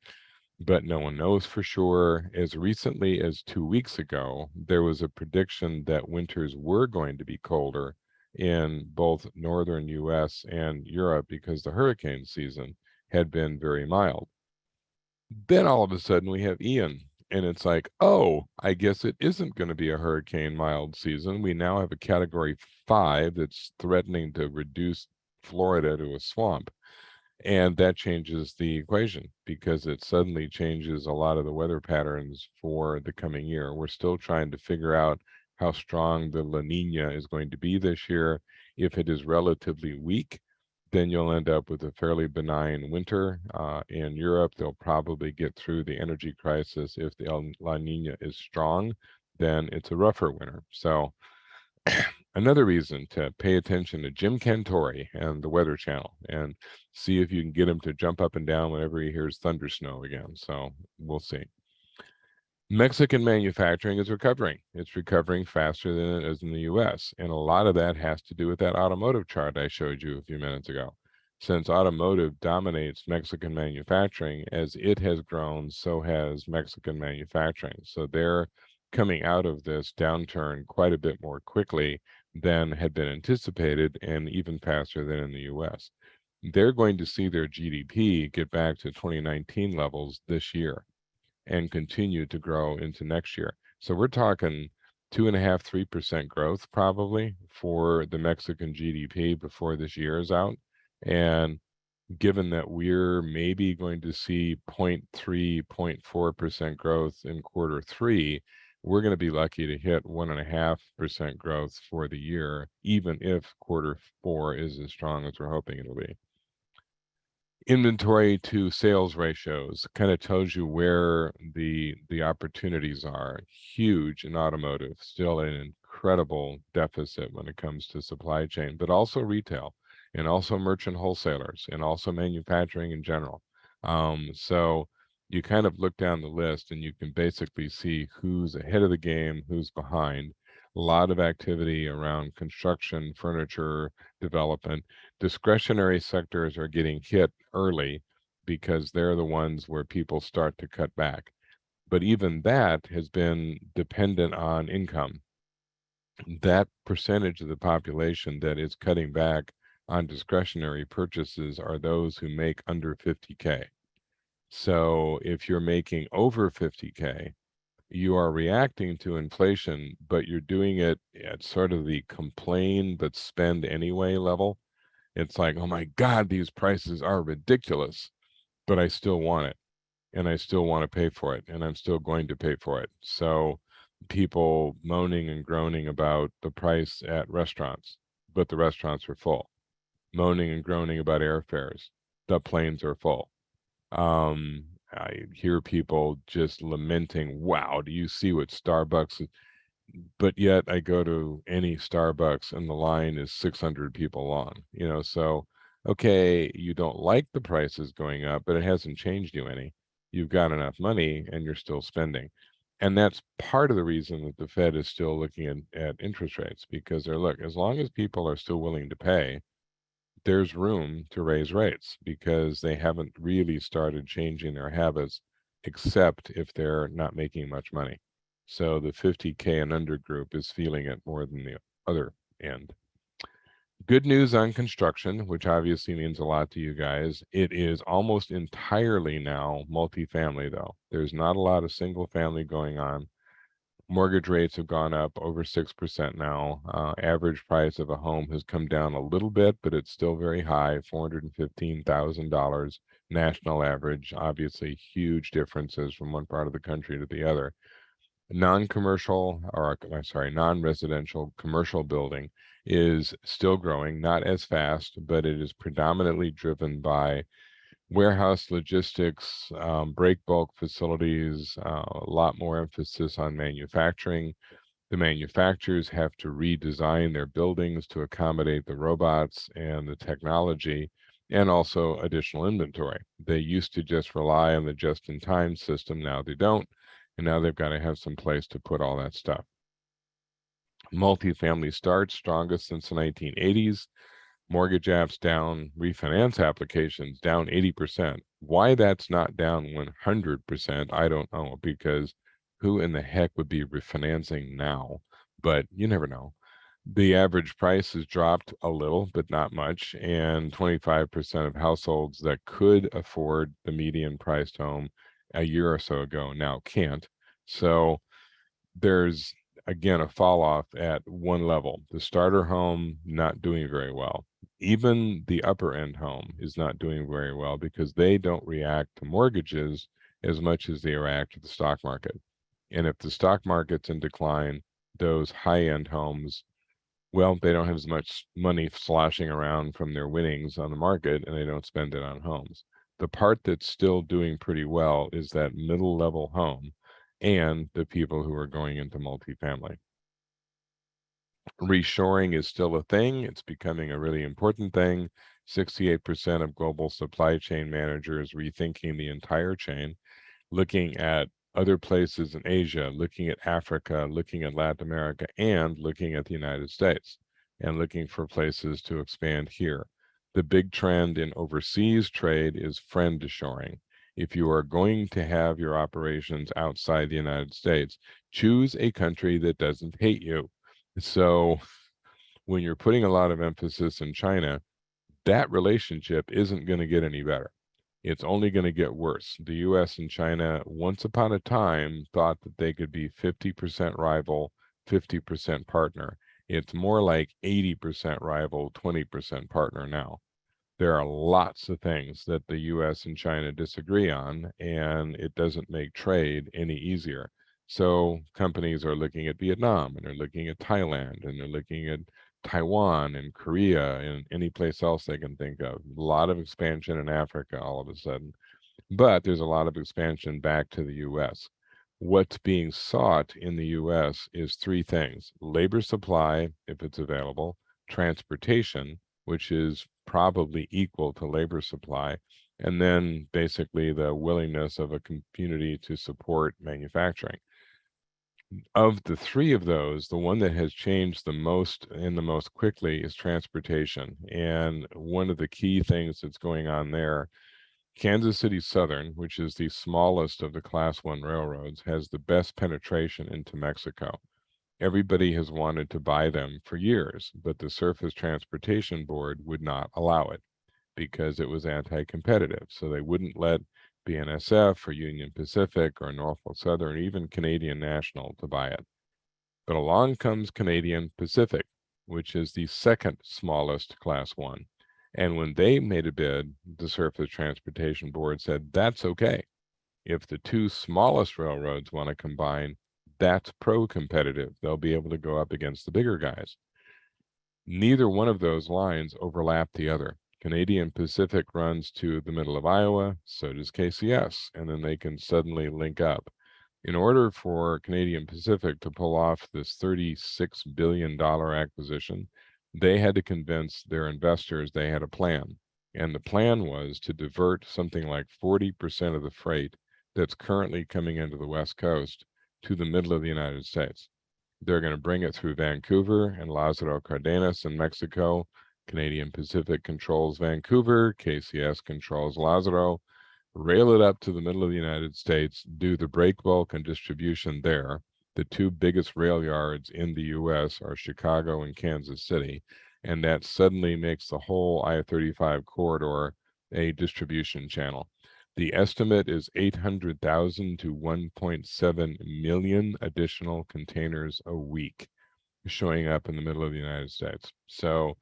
but no one knows for sure. As recently as 2 weeks ago, there was a prediction that winters were going to be colder in both northern US and Europe because the hurricane season had been very mild. Then all of a sudden we have Ian, and it's like, oh, I guess it isn't going to be a hurricane mild season. We now have a category 5 that's threatening to reduce Florida to a swamp. And that changes the equation because it suddenly changes a lot of the weather patterns for the coming year. We're still trying to figure out how strong the La Nina is going to be this year. If it is relatively weak, then you'll end up with a fairly benign winter. In Europe, they'll probably get through the energy crisis. If the La Nina is strong, then it's a rougher winter. So another reason to pay attention to Jim Cantori and the Weather Channel and see if you can get him to jump up and down whenever he hears thunder snow again. So we'll see. Mexican manufacturing is recovering. It's recovering faster than it is in the US. And a lot of that has to do with that automotive chart I showed you a few minutes ago. Since automotive dominates Mexican manufacturing, as it has grown, so has Mexican manufacturing. So they're coming out of this downturn quite a bit more quickly than had been anticipated and even faster than in the US. They're going to see their GDP get back to 2019 levels this year and continue to grow into next year. So we're talking 2.5%, 3% growth probably for the Mexican GDP before this year is out. And given that we're maybe going to see 0.3, 0.4% growth in quarter 3, we're going to be lucky to hit 1.5% growth for the year, even if Q4 is as strong as we're hoping it'll be. Inventory to sales ratios kind of tells you where the opportunities are. Huge in automotive, still an incredible deficit when it comes to supply chain, but also retail, and also merchant wholesalers, and also manufacturing in general. So you kind of look down the list and you can basically see who's ahead of the game, who's behind. A lot of activity around construction, furniture, development. Discretionary sectors are getting hit early because they're the ones where people start to cut back. But even that has been dependent on income. That percentage of the population that is cutting back on discretionary purchases are those who make under 50K. So if you're making over 50K, you are reacting to inflation, but you're doing it at sort of the complain but spend anyway level. It's like, oh my God, these prices are ridiculous, but I still want it, and I still want to pay for it, and I'm still going to pay for it. So people moaning and groaning about the price at restaurants, but the restaurants are full. Moaning and groaning about airfares, the planes are full. I hear people just lamenting, wow, do you see what Starbucks, but yet I go to any Starbucks and the line is 600 people long, so, okay, you don't like the prices going up, but it hasn't changed you any. You've got enough money and you're still spending. And that's part of the reason that the Fed is still looking at interest rates, because look, as long as people are still willing to pay, there's room to raise rates, because they haven't really started changing their habits, except if they're not making much money. So the 50K and under group is feeling it more than the other end. Good news on construction, which obviously means a lot to you guys. It is almost entirely now multifamily, though. There's not a lot of single family going on. Mortgage rates have gone up over 6% now. Average price of a home has come down a little bit, but it's still very high, $415,000 national average. Obviously, huge differences from one part of the country to the other. Non-residential commercial building is still growing, not as fast, but it is predominantly driven by warehouse logistics, break bulk facilities, a lot more emphasis on manufacturing. The manufacturers have to redesign their buildings to accommodate the robots and the technology, and also additional inventory. They used to just rely on the just-in-time system. Now they don't, and now they've got to have some place to put all that stuff. Multifamily starts strongest since the 1980s. Mortgage apps down, refinance applications down 80%. Why that's not down 100%, I don't know, because who in the heck would be refinancing now? But you never know. The average price has dropped a little, but not much, and 25% of households that could afford the median priced home a year or so ago now can't. So there's, again, a fall off at one level. The starter home not doing very well. Even the upper end home is not doing very well, because they don't react to mortgages as much as they react to the stock market. And if the stock market's in decline, those high end homes, well, they don't have as much money sloshing around from their winnings on the market, and they don't spend it on homes. The part that's still doing pretty well is that middle level home and the people who are going into multifamily. Reshoring is still a thing. It's becoming a really important thing. 68% of global supply chain managers rethinking the entire chain, looking at other places in Asia, looking at Africa, looking at Latin America, and looking at the United States, and looking for places to expand here. The big trend in overseas trade is friend-shoring. If you are going to have your operations outside the United States, choose a country that doesn't hate you. So when you're putting a lot of emphasis in China, that relationship isn't going to get any better. It's only going to get worse. The US and China, once upon a time, thought that they could be 50% rival, 50% partner. It's more like 80% rival, 20% partner now. There are lots of things that the US and China disagree on, and it doesn't make trade any easier. So companies are looking at Vietnam, and they're looking at Thailand, and they're looking at Taiwan and Korea and any place else they can think of. A lot of expansion in Africa all of a sudden. But there's a lot of expansion back to the US. What's being sought in the US is three things: labor supply, if it's available, transportation, which is probably equal to labor supply, and then basically the willingness of a community to support manufacturing. Of the three of those, the one that has changed the most and the most quickly is transportation. And one of the key things that's going on there, Kansas City Southern, which is the smallest of the Class 1 railroads, has the best penetration into Mexico. Everybody has wanted to buy them for years, but the Surface Transportation Board would not allow it because it was anti-competitive. So they wouldn't let BNSF or Union Pacific or Norfolk Southern, or even Canadian National to buy it. But along comes Canadian Pacific, which is the second smallest Class 1. And when they made a bid, the Surface Transportation Board said, that's okay. If the two smallest railroads want to combine, that's pro-competitive. They'll be able to go up against the bigger guys. Neither one of those lines overlap the other. Canadian Pacific runs to the middle of Iowa, so does KCS, and then they can suddenly link up. In order for Canadian Pacific to pull off this $36 billion acquisition, they had to convince their investors they had a plan. And the plan was to divert something like 40% of the freight that's currently coming into the West Coast to the middle of the United States. They're going to bring it through Vancouver and Lázaro Cárdenas in Mexico. Canadian Pacific controls Vancouver, KCS controls Lázaro. Rail it up to the middle of the United States, do the break bulk and distribution there. The two biggest rail yards in the US are Chicago and Kansas City, and that suddenly makes the whole I-35 corridor a distribution channel. The estimate is 800,000 to 1.7 million additional containers a week showing up in the middle of the United States. So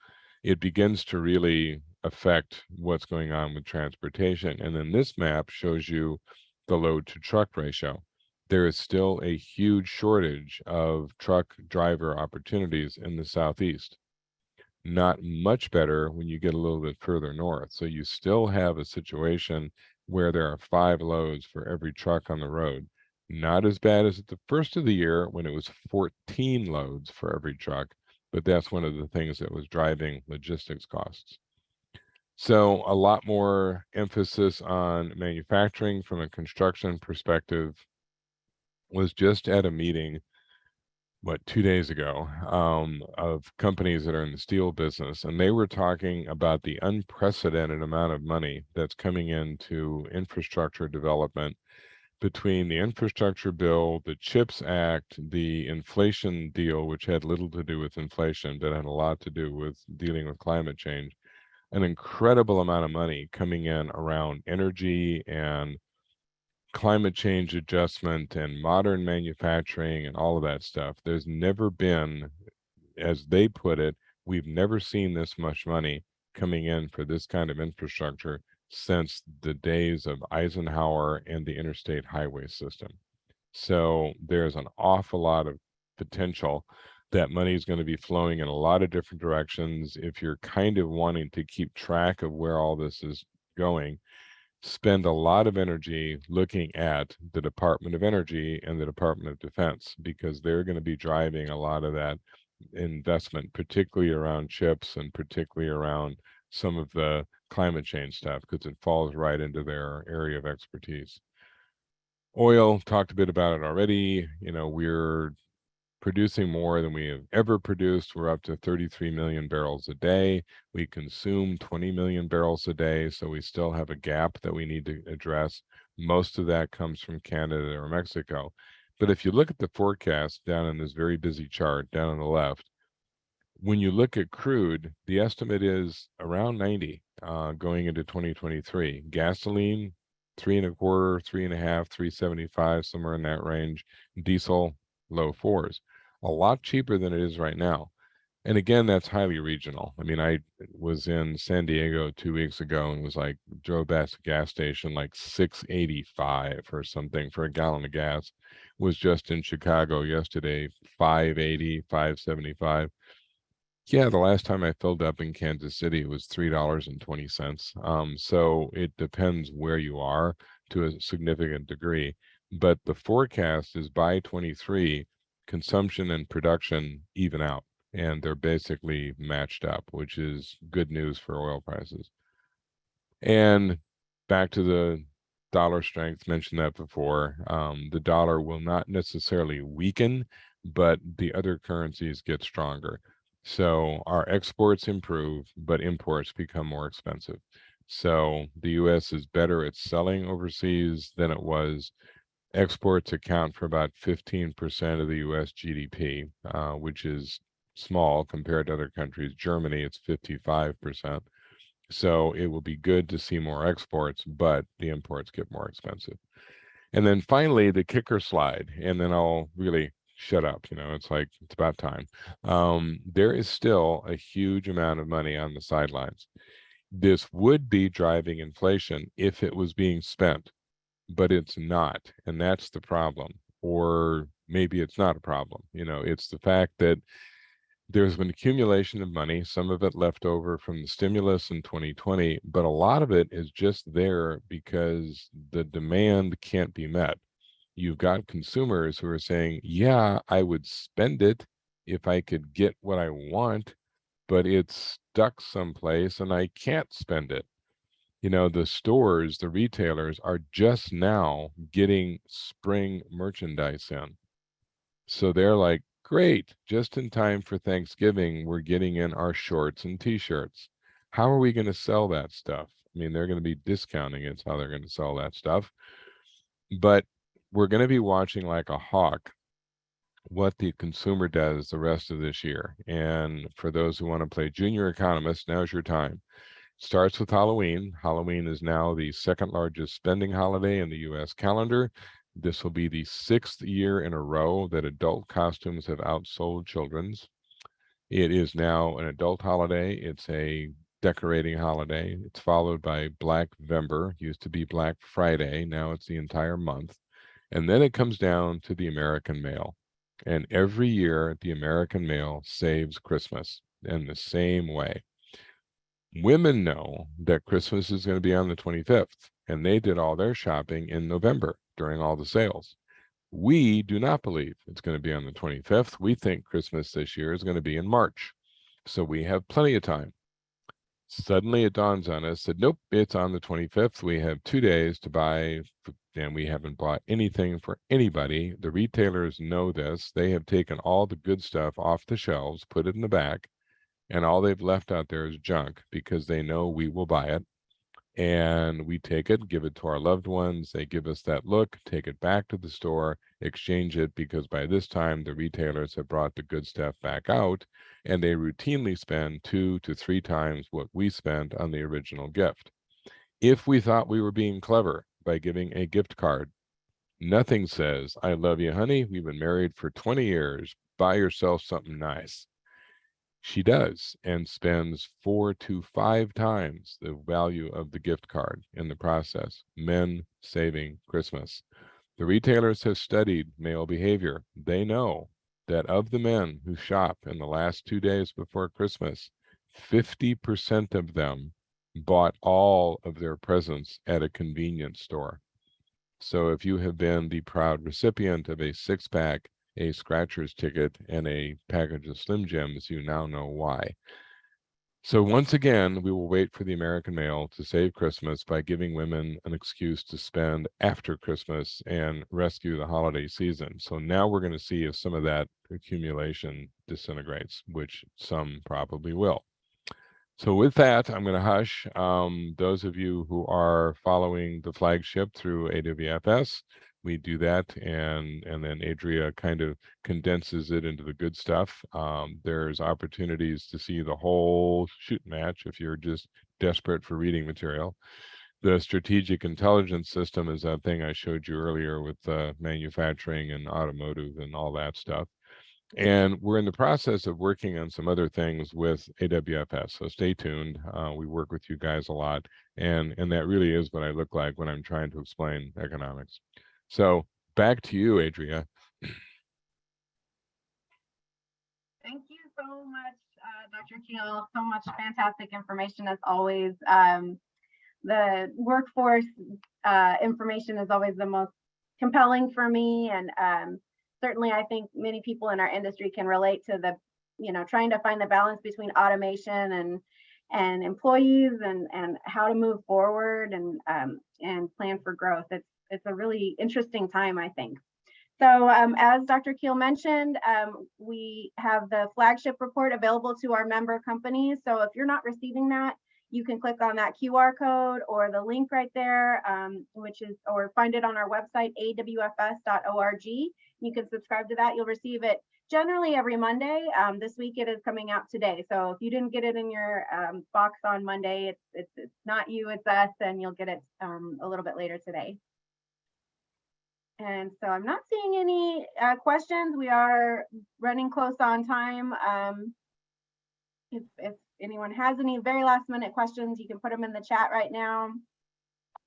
it begins to really affect what's going on with transportation. And then this map shows you the load to truck ratio. There is still a huge shortage of truck driver opportunities in the Southeast. Not much better when you get a little bit further north. So you still have a situation where there are 5 loads for every truck on the road. Not as bad as at the first of the year when it was 14 loads for every truck, but that's one of the things that was driving logistics costs. So a lot more emphasis on manufacturing from a construction perspective. Was just at a meeting 2 days ago, of companies that are in the steel business, and they were talking about the unprecedented amount of money that's coming into infrastructure development between the infrastructure bill, the CHIPS Act, the inflation deal, which had little to do with inflation, but had a lot to do with dealing with climate change. An incredible amount of money coming in around energy and climate change adjustment and modern manufacturing and all of that stuff. There's never been, as they put it, we've never seen this much money coming in for this kind of infrastructure since the days of Eisenhower and the interstate highway system. So there's an awful lot of potential. That money is going to be flowing in a lot of different directions. If you're kind of wanting to keep track of where all this is going, spend a lot of energy looking at the Department of Energy and the Department of Defense, because they're going to be driving a lot of that investment, particularly around chips and particularly around some of the climate change stuff, because it falls right into their area of expertise. Oil, talked a bit about it already. We're producing more than we have ever produced. We're up to 33 million barrels a day. We consume 20 million barrels a day, so we still have a gap that we need to address. Most of that comes from Canada or Mexico. But if you look at the forecast down in this very busy chart down on the left, when you look at crude, the estimate is around 90 going into 2023. Gasoline, 3.25, 3.5, 375, somewhere in that range. Diesel, low 4s. A lot cheaper than it is right now. And again, that's highly regional. I mean, I was in San Diego 2 weeks ago and was like, drove past a gas station like 6.85 or something for a gallon of gas. Was just in Chicago yesterday, 5.80, 5.75. Yeah, the last time I filled up in Kansas City it was $3.20. So it depends where you are to a significant degree. But the forecast is by 23, consumption and production even out, and they're basically matched up, which is good news for oil prices. And back to the dollar strength, mentioned that before. The dollar will not necessarily weaken, but the other currencies get stronger. So our exports improve, but imports become more expensive. So the US is better at selling overseas than it was. Exports account for about 15% of the US GDP, which is small compared to other countries. Germany, it's 55%. So it will be good to see more exports, but the imports get more expensive. And then finally, the kicker slide, and then I'll really shut up. It's like, it's about time. There is still a huge amount of money on the sidelines. This would be driving inflation if it was being spent, but it's not. And that's the problem. Or maybe it's not a problem. It's the fact that there's been accumulation of money, some of it left over from the stimulus in 2020, but a lot of it is just there because the demand can't be met. You've got consumers who are saying, yeah, I would spend it if I could get what I want, but it's stuck someplace and I can't spend it. The stores, the retailers are just now getting spring merchandise in. So they're like, great, just in time for Thanksgiving, we're getting in our shorts and t-shirts. How are we going to sell that stuff? I mean, they're going to be discounting it's how they're going to sell that stuff. But we're going to be watching like a hawk what the consumer does the rest of this year. And for those who want to play junior economist, now's your time. Starts with Halloween. Halloween is now the second largest spending holiday in the US calendar. This will be the 6th year in a row that adult costumes have outsold children's. It is now an adult holiday. It's a decorating holiday. It's followed by Black November. Used to be Black Friday. Now it's the entire month. And then it comes down to the American mail. And every year, the American mail saves Christmas in the same way. Women know that Christmas is going to be on the 25th, and they did all their shopping in November during all the sales. We do not believe it's going to be on the 25th. We think Christmas this year is going to be in March. So we have plenty of time. Suddenly it dawns on us that nope, it's on the 25th. We have 2 days to buy, and we haven't bought anything for anybody. The retailers know this. They have taken all the good stuff off the shelves, put it in the back, and all they've left out there is junk because they know we will buy it. And we take it, give it to our loved ones. They give us that look, take it back to the store, exchange it, because by this time the retailers have brought the good stuff back out, and they routinely spend 2 to 3 times what we spent on the original gift. If we thought we were being clever by giving a gift card, nothing says, I love you, honey. We've been married for 20 years. Buy yourself something nice. She does, and spends 4 to 5 times the value of the gift card in the process. Men saving Christmas. The retailers have studied male behavior. They know that of the men who shop in the last 2 days before Christmas, 50% of them bought all of their presents at a convenience store. So if you have been the proud recipient of a 6-pack, a scratcher's ticket, and a package of Slim Jims, you now know why. So once again, we will wait for the American mail to save Christmas by giving women an excuse to spend after Christmas and rescue the holiday season. So now we're going to see if some of that accumulation disintegrates, which some probably will. So with that, I'm going to hush. Those of you who are following the flagship through AWFS, we do that, and then Adria kind of condenses it into the good stuff. There's opportunities to see the whole shoot match if you're just desperate for reading material. The strategic intelligence system is that thing I showed you earlier with manufacturing and automotive and all that stuff. And we're in the process of working on some other things with AWFS. So stay tuned. We work with you guys a lot. And that really is what I look like when I'm trying to explain economics. So back to you, Adria. Thank you so much, Dr. Kuehl. So much fantastic information as always. The workforce information is always the most compelling for me, and certainly I think many people in our industry can relate to the, trying to find the balance between automation and employees and how to move forward and plan for growth. It's a really interesting time, I think. So as Dr. Kuehl mentioned, we have the flagship report available to our member companies. So if you're not receiving that, you can click on that QR code or the link right there, or find it on our website, awfs.org. You can subscribe to that. You'll receive it generally every Monday. This week it is coming out today. So if you didn't get it in your box on Monday, it's not you, it's us, and you'll get it a little bit later today. And so I'm not seeing any questions. We are running close on time. If anyone has any very last minute questions, you can put them in the chat right now.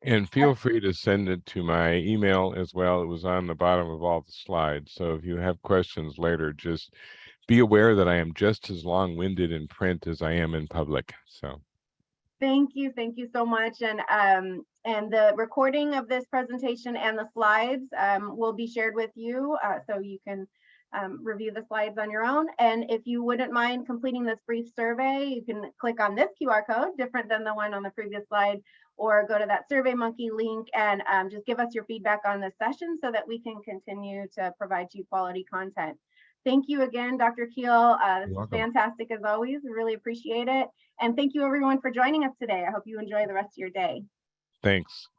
And feel free to send it to my email as well. It was on the bottom of all the slides. So if you have questions later, just be aware that I am just as long-winded in print as I am in public. So thank you so much. And the recording of this presentation and the slides will be shared with you, so you can review the slides on your own. And if you wouldn't mind completing this brief survey, you can click on this QR code, different than the one on the previous slide, or go to that SurveyMonkey link and just give us your feedback on this session so that we can continue to provide you quality content. Thank you again, Dr. Kuehl. This is fantastic as always. We really appreciate it. And thank you everyone for joining us today. I hope you enjoy the rest of your day. Thanks.